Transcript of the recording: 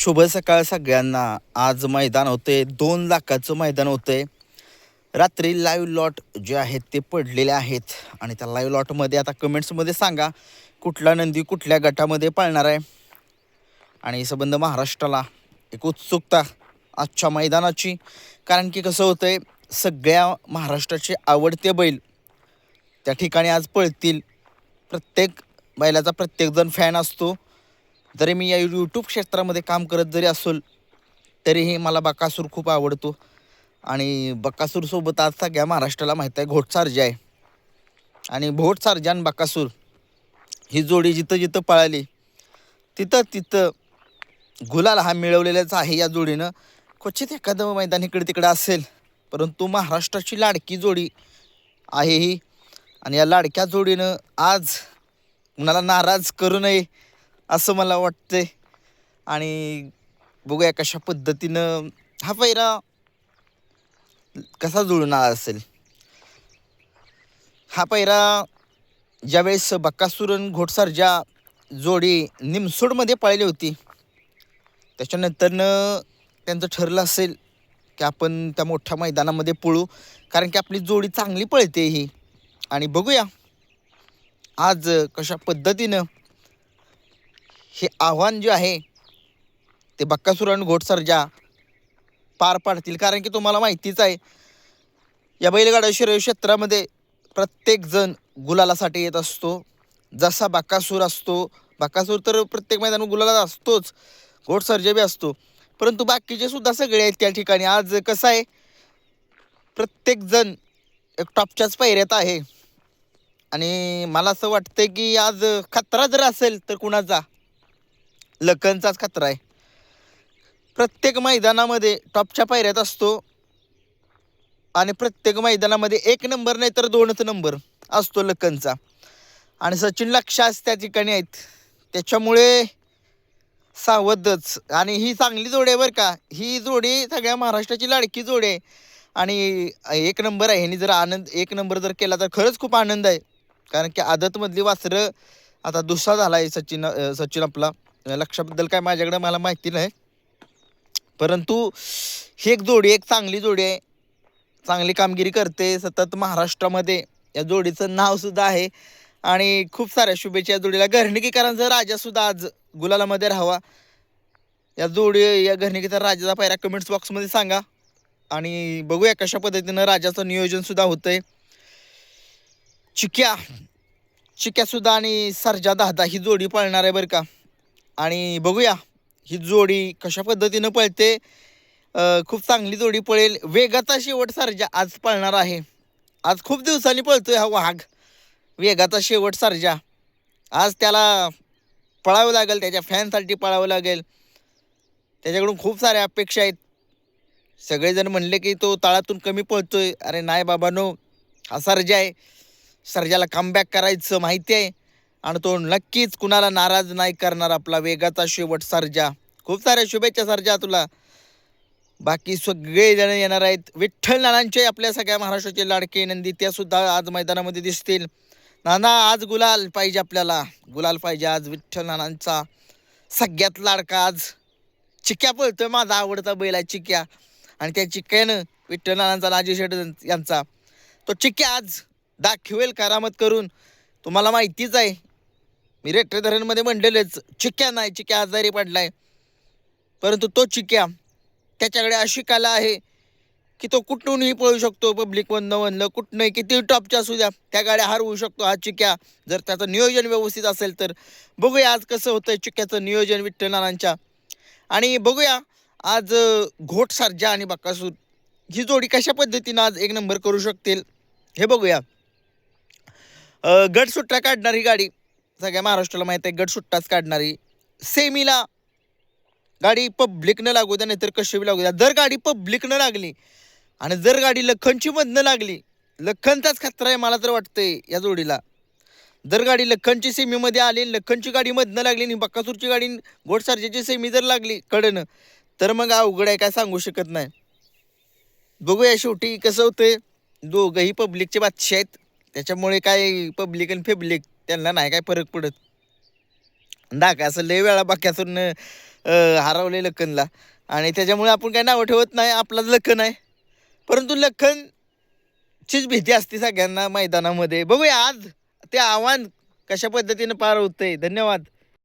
शुभ सकाळ सगळ्यांना. आज मैदान होते 2 लाखाचं मैदान होते. रात्री लाईव्ह लॉट जे आहेत ते पडलेले आहेत आणि त्या लाईव्ह लॉटमध्ये आता कमेंट्समध्ये सांगा कुठला नंदी कुठल्या गटामध्ये पळणार आहे. आणि संबंध महाराष्ट्राला एक उत्सुकता आजच्या मैदानाची, कारण की कसं होतंय सगळ्या महाराष्ट्राचे आवडते बैल त्या ठिकाणी आज पळतील. प्रत्येक बैलाचा प्रत्येकजण फॅन असतो. जरी मी या यूट्यूब क्षेत्रामध्ये काम करत जरी असेल तरीही मला बकासूर खूप आवडतो. आणि बकासूरसोबत आज सगळ्या महाराष्ट्राला माहीत आहे घोटसार्जा आहे. आणि घोटसार्जा आणि बकासूर ही जोडी जिथं जिथं पळाली तिथं तिथं गुलाल हा मिळवलेलाच आहे. या जोडीनं क्वचित एखादं मैदान इकडे तिकडे असेल, परंतु महाराष्ट्राची लाडकी जोडी आहे ही. आणि या लाडक्या जोडीनं आज कुणाला नाराज करू नये असं मला वाटतंय. आणि बघूया कशा पद्धतीनं हा पैरा कसा जुळून आला असेल. हा पैरा ज्यावेळेस बकासूरन घोटसार्जा जोडी निमसोडमध्ये पळली होती त्याच्यानंतरनं त्यांचं ठरलं असेल की आपण त्या मोठ्या मैदानामध्ये पळू, कारण की आपली जोडी चांगली पळते ही. आणि बघूया आज कशा पद्धतीनं हे आव्हान जे आहे ते बकासूर आणि घोटसार्जा पार पाडतील. कारण की तुम्हाला माहितीच आहे या बैलगाडा शर्यत क्षेत्रामध्ये प्रत्येकजण गुलालासाठी येत असतो. जसा बकासूर असतो, बकासूर तर प्रत्येक मैदानात गुलाला असतोच, घोटसार्जा बी असतो, परंतु बाकीचे सुद्धा सगळे आहेत त्या ठिकाणी. आज कसं आहे प्रत्येकजण एक टॉपच्याच पायऱ्यात आहे. आणि मला असं वाटतं की आज खतरा जर असेल तर कुणाचा, लखनचाच खतरा आहे. प्रत्येक मैदानामध्ये टॉपच्या पायऱ्यात असतो आणि प्रत्येक मैदानामध्ये 1 नंबर नाही तर 2च नंबर असतो लखनचा. आणि सचिन लक्षास त्या ठिकाणी आहेत, त्याच्यामुळे सावधच. आणि ही चांगली जोडी आहे बरं का. ही जोडी सगळ्या महाराष्ट्राची लाडकी जोडी आहे आणि 1 नंबर आहे. ह्यांनी जर 1 नंबर जर केला तर खरंच खूप आनंद आहे. कारण की आदतमधली वासरं आता दुसरा झाला आहे सचिन आपला. लक्षाबद्दल काय माझ्याकडे मला माहिती नाही, परंतु ही एक जोडी एक चांगली जोडी आहे, चांगली कामगिरी करते सतत महाराष्ट्रामध्ये. या जोडीचं नावसुद्धा आहे आणि खूप साऱ्या शुभेच्छा या जोडीला. घरणिकीकरांचा राजासुद्धा आज गुलालामध्ये राहावा. या घरणिकीचा राजाचा पायरा कमेंट्स बॉक्समध्ये सांगा. आणि बघूया कशा पद्धतीनं राजाचं नियोजनसुद्धा होतं आहे. चिक्यासुद्धा आणि सर्जा दादा ही जोडी पळणार आहे बरं का. आणि बघूया ही जोडी कशा पद्धतीनं पळते. खूप चांगली जोडी पळेल. वेगाचा शेवट सर्जा आज पळणार आहे. आज खूप दिवसांनी पळतोय हा वाघ, वेगाचा शेवट सर्जा. आज त्याला पळावं लागेल, त्याच्या फॅनसाठी पळावं लागेल. त्याच्याकडून खूप साऱ्या अपेक्षा आहेत. सगळेजण म्हणले की तो तळातून कमी पळतोय. अरे नाही बाबा नो, हा सर्जा आहे. सर्जाला कमबॅक करायचं माहिती आहे आणि तो नक्कीच कुणाला नाराज नाही करणार. आपला वेगाचा शेवट सर्जा. खूप साऱ्या शुभेच्छा सर्जा तुला. बाकी सगळेजण येणार आहेत. विठ्ठल नानांचे आपल्या सगळ्या महाराष्ट्राचे लाडके नंदी त्या सुद्धा आज मैदानामध्ये दिसतील. नाना आज गुलाल पाहिजे, आपल्याला गुलाल पाहिजे आज. विठ्ठल नानांचा सगळ्यात लाडका आज चिक्या पळतोय. माझा आवडता बैल आहे चिक्या. आणि त्या चिक्यानं विठ्ठल नानांचा राजू शेठ यांचा तो चिक्या आज दाखवेल करामत करून. तुम्हाला माहितीच आहे मी रेट्रे धरणमध्ये म्हणलेलंच, चिक्या नाही, चिक्या आजारी पडलाय, परंतु तो चिक्या त्याच्याकडे अशी कला आहे की तो कुठूनही पळू शकतो. पब्लिक वनलं कुठनंही किती टॉपच्या असू द्या त्या गाड्या हरवू शकतो हा चिक्या, जर त्याचं नियोजन व्यवस्थित असेल तर. बघूया आज कसं होतं चिक्याचं नियोजन विठ्ठल नानांच्या. आणि बघूया आज घोटसार्जा आणि बकासूर ही जोडी कशा पद्धतीनं आज 1 नंबर करू शकतील हे बघूया. गटसुट्टा काढणारी गाडी सगळ्या महाराष्ट्राला माहीत आहे. गटसुट्टाच काढणारी. सेमीला गाडी पब्लिकनं लागू द्या नाहीतर कशी बी लागू द्या. जर गाडी पब्लिकनं लागली आणि जर गाडी लखनची मधनं लागली, लखनचाच खतरा आहे मला तर वाटतंय या जोडीला. जर गाडी लखनची सेमीमध्ये आली, लखनची गाडी मधनं लागली आणि बकासूरची गाडी घोटसार्जाची सेमी जर लागली कडनं, तर मग अवघड आहे, काय सांगू शकत नाही. बघूया शेवटी कसं होतंय. दोघंही पब्लिकचे बादशाह आहेत, त्याच्यामुळे काय पब्लिक आणि फेब्लिक त्यांना नाही काय फरक पडत. असं लय वेळा बकासूरनं हरवले लखनला. आणि त्याच्यामुळे आपण काय नावं ठेवत नाही, आपलाच लखन आहे. परंतु लखनचीच भीती असते सगळ्यांना मैदानामध्ये. बघूया आज ते आव्हान कशा पद्धतीनं पार होतंय. धन्यवाद.